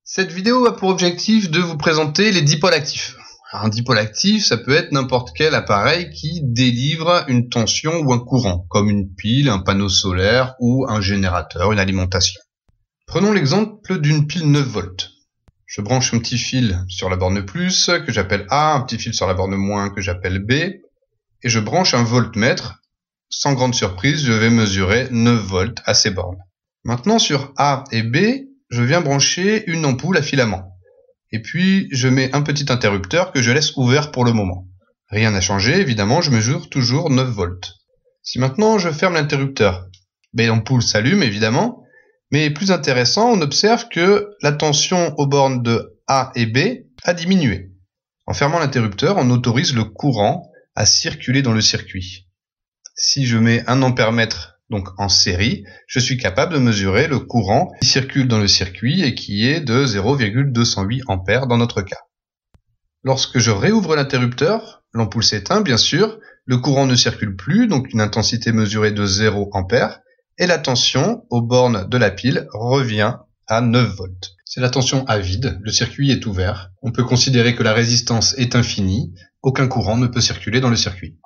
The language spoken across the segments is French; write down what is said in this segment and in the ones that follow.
Cette vidéo a pour objectif de vous présenter les dipôles actifs. Alors, un dipôle actif, ça peut être n'importe quel appareil qui délivre une tension ou un courant, comme une pile, un panneau solaire ou un générateur, une alimentation. Prenons l'exemple d'une pile 9 volts. Je branche un petit fil sur la borne plus, que j'appelle A, un petit fil sur la borne moins, que j'appelle B, et je branche un voltmètre. Sans grande surprise, je vais mesurer 9 volts à ces bornes. Maintenant, sur A et B, je viens brancher une ampoule à filament. Et puis, je mets un petit interrupteur que je laisse ouvert pour le moment. Rien n'a changé, évidemment, je mesure toujours 9 volts. Si maintenant je ferme l'interrupteur, l'ampoule s'allume, évidemment, mais plus intéressant, on observe que la tension aux bornes de A et B a diminué. En fermant l'interrupteur, on autorise le courant à circuler dans le circuit. Si je mets 1 ampèremètre donc en série, je suis capable de mesurer le courant qui circule dans le circuit et qui est de 0,208 ampères dans notre cas. Lorsque je réouvre l'interrupteur, l'ampoule s'éteint bien sûr, le courant ne circule plus, donc une intensité mesurée de 0 ampères, et la tension aux bornes de la pile revient à 9 volts. C'est la tension à vide, le circuit est ouvert, on peut considérer que la résistance est infinie, aucun courant ne peut circuler dans le circuit.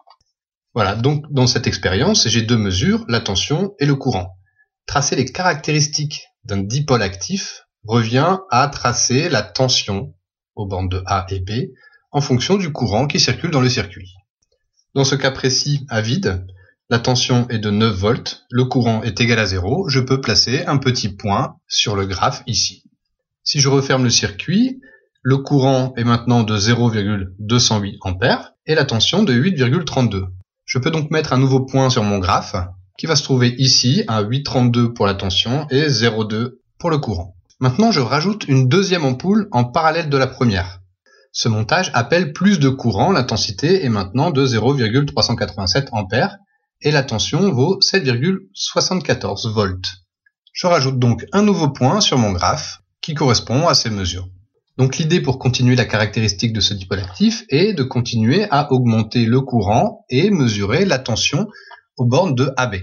Voilà, donc dans cette expérience, j'ai deux mesures, la tension et le courant. Tracer les caractéristiques d'un dipôle actif revient à tracer la tension aux bornes de A et B en fonction du courant qui circule dans le circuit. Dans ce cas précis, à vide, la tension est de 9 volts, le courant est égal à 0, je peux placer un petit point sur le graphe ici. Si je referme le circuit, le courant est maintenant de 0,208 ampères et la tension de 8,32. Je peux donc mettre un nouveau point sur mon graphe qui va se trouver ici à 8,32 pour la tension et 0,2 pour le courant. Maintenant, je rajoute une deuxième ampoule en parallèle de la première. Ce montage appelle plus de courant, l'intensité est maintenant de 0,387 ampères et la tension vaut 7,74 volts. Je rajoute donc un nouveau point sur mon graphe qui correspond à ces mesures. Donc l'idée pour continuer la caractéristique de ce dipôle actif est de continuer à augmenter le courant et mesurer la tension aux bornes de AB.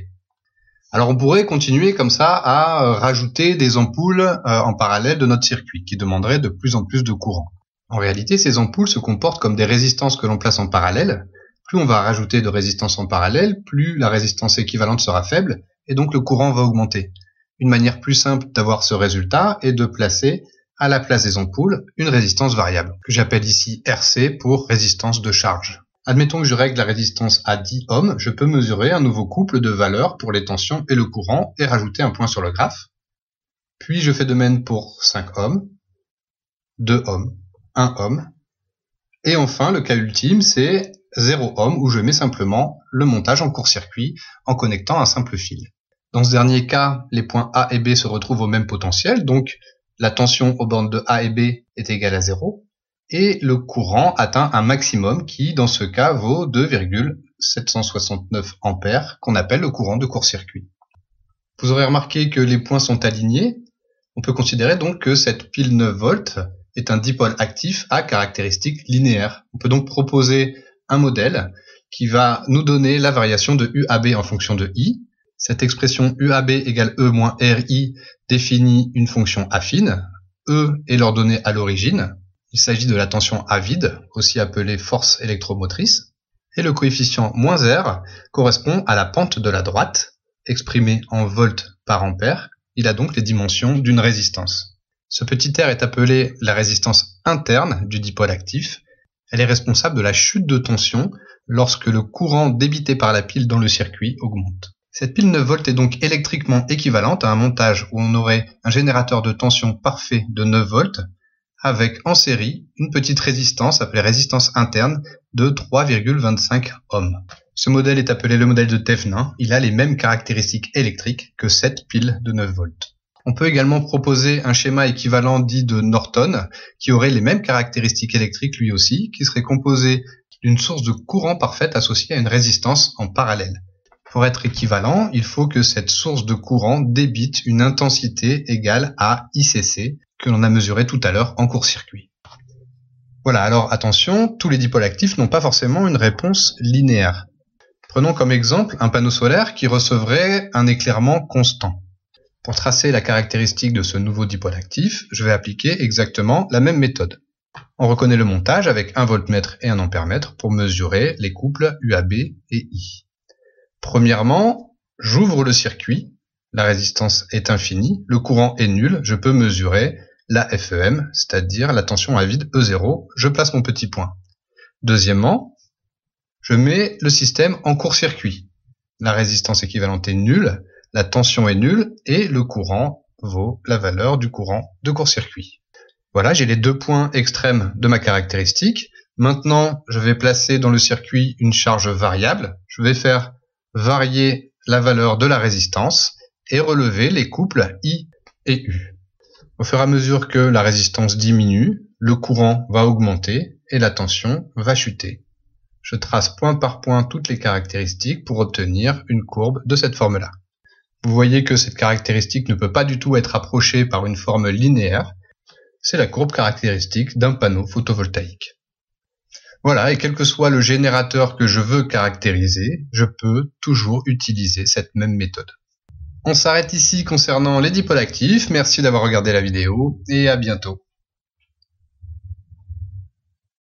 Alors on pourrait continuer comme ça à rajouter des ampoules en parallèle de notre circuit qui demanderait de plus en plus de courant. En réalité, ces ampoules se comportent comme des résistances que l'on place en parallèle. Plus on va rajouter de résistance en parallèle, plus la résistance équivalente sera faible et donc le courant va augmenter. Une manière plus simple d'avoir ce résultat est de placer à la place des ampoules, une résistance variable, que j'appelle ici RC pour résistance de charge. Admettons que je règle la résistance à 10 ohms, je peux mesurer un nouveau couple de valeurs pour les tensions et le courant et rajouter un point sur le graphe. Puis je fais de même pour 5 ohms, 2 ohms, 1 ohm. Et enfin, le cas ultime, c'est 0 ohm où je mets simplement le montage en court-circuit en connectant un simple fil. Dans ce dernier cas, les points A et B se retrouvent au même potentiel, donc la tension aux bornes de A et B est égale à 0 et le courant atteint un maximum qui, dans ce cas, vaut 2,769 ampères qu'on appelle le courant de court-circuit. Vous aurez remarqué que les points sont alignés. On peut considérer donc que cette pile 9 volts est un dipôle actif à caractéristiques linéaires. On peut donc proposer un modèle qui va nous donner la variation de UAB en fonction de I. Cette expression UAB égale E moins RI définit une fonction affine. E est l'ordonnée à l'origine. Il s'agit de la tension à vide, aussi appelée force électromotrice. Et le coefficient moins R correspond à la pente de la droite, exprimée en volts par ampère. Il a donc les dimensions d'une résistance. Ce petit R est appelé la résistance interne du dipôle actif. Elle est responsable de la chute de tension lorsque le courant débité par la pile dans le circuit augmente. Cette pile 9 volts est donc électriquement équivalente à un montage où on aurait un générateur de tension parfait de 9 volts avec en série une petite résistance appelée résistance interne de 3,25 ohms. Ce modèle est appelé le modèle de Thevenin. Il a les mêmes caractéristiques électriques que cette pile de 9 volts. On peut également proposer un schéma équivalent dit de Norton qui aurait les mêmes caractéristiques électriques lui aussi, qui serait composé d'une source de courant parfaite associée à une résistance en parallèle. Pour être équivalent, il faut que cette source de courant débite une intensité égale à ICC que l'on a mesuré tout à l'heure en court-circuit. Voilà, alors attention, tous les dipôles actifs n'ont pas forcément une réponse linéaire. Prenons comme exemple un panneau solaire qui recevrait un éclairement constant. Pour tracer la caractéristique de ce nouveau dipôle actif, je vais appliquer exactement la même méthode. On reconnaît le montage avec un voltmètre et un ampèremètre pour mesurer les couples UAB et I. Premièrement, j'ouvre le circuit, la résistance est infinie, le courant est nul, je peux mesurer la FEM, c'est-à-dire la tension à vide E0, je place mon petit point. Deuxièmement, je mets le système en court-circuit. La résistance équivalente est nulle, la tension est nulle et le courant vaut la valeur du courant de court-circuit. Voilà, j'ai les deux points extrêmes de ma caractéristique. Maintenant, je vais placer dans le circuit une charge variable. Je vais faire varier la valeur de la résistance et relever les couples I et U. Au fur et à mesure que la résistance diminue, le courant va augmenter et la tension va chuter. Je trace point par point toutes les caractéristiques pour obtenir une courbe de cette forme-là. Vous voyez que cette caractéristique ne peut pas du tout être approchée par une forme linéaire. C'est la courbe caractéristique d'un panneau photovoltaïque. Voilà, et quel que soit le générateur que je veux caractériser, je peux toujours utiliser cette même méthode. On s'arrête ici concernant les dipôles actifs. Merci d'avoir regardé la vidéo et à bientôt.